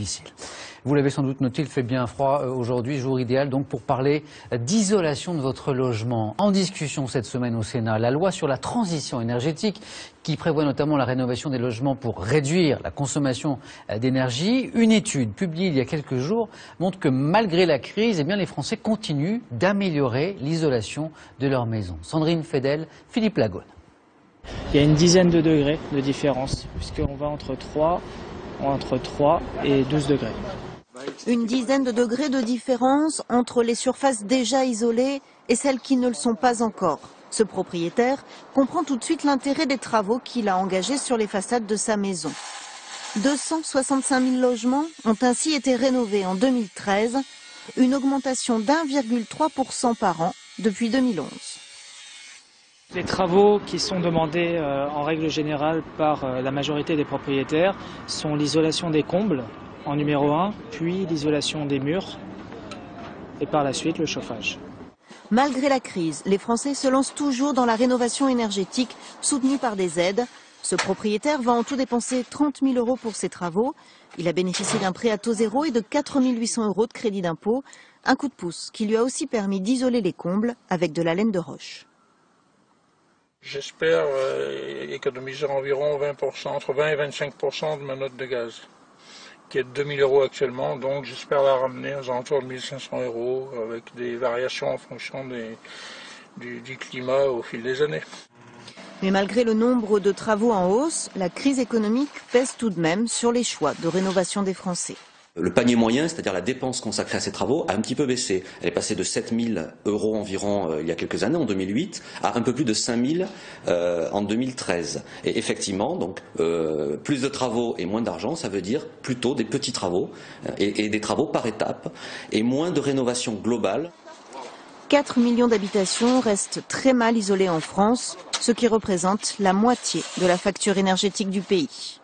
difficile. Vous l'avez sans doute noté, il fait bien froid aujourd'hui, jour idéal donc pour parler d'isolation de votre logement. En discussion cette semaine au Sénat, la loi sur la transition énergétique qui prévoit notamment la rénovation des logements pour réduire la consommation d'énergie. Une étude publiée il y a quelques jours montre que malgré la crise, eh bien, les Français continuent d'améliorer l'isolation de leur maison. Sandrine Fedel, Philippe Lagone. Il y a une dizaine de degrés de différence, puisqu'on va entre 3 et 12 degrés. Une dizaine de degrés de différence entre les surfaces déjà isolées et celles qui ne le sont pas encore. Ce propriétaire comprend tout de suite l'intérêt des travaux qu'il a engagés sur les façades de sa maison. 265 000 logements ont ainsi été rénovés en 2013, une augmentation d'1,3% par an depuis 2011. Les travaux qui sont demandés en règle générale par la majorité des propriétaires sont l'isolation des combles en numéro 1, puis l'isolation des murs et par la suite le chauffage. Malgré la crise, les Français se lancent toujours dans la rénovation énergétique soutenue par des aides. Ce propriétaire va en tout dépenser 30 000 € pour ses travaux. Il a bénéficié d'un prêt à taux zéro et de 4 800 € de crédit d'impôt. Un coup de pouce qui lui a aussi permis d'isoler les combles avec de la laine de roche. J'espère économiser environ 20%, entre 20 et 25% de ma note de gaz, qui est de 2 000 € actuellement, donc j'espère la ramener aux alentours de 1 500 € avec des variations en fonction du climat au fil des années. Mais malgré le nombre de travaux en hausse, la crise économique pèse tout de même sur les choix de rénovation des Français. Le panier moyen, c'est-à-dire la dépense consacrée à ces travaux, a un petit peu baissé. Elle est passée de 7 000 € environ il y a quelques années, en 2008, à un peu plus de 5 000 en 2013. Et effectivement, donc plus de travaux et moins d'argent, ça veut dire plutôt des petits travaux et des travaux par étapes et moins de rénovation globale. 4 millions d'habitations restent très mal isolées en France, ce qui représente la moitié de la facture énergétique du pays.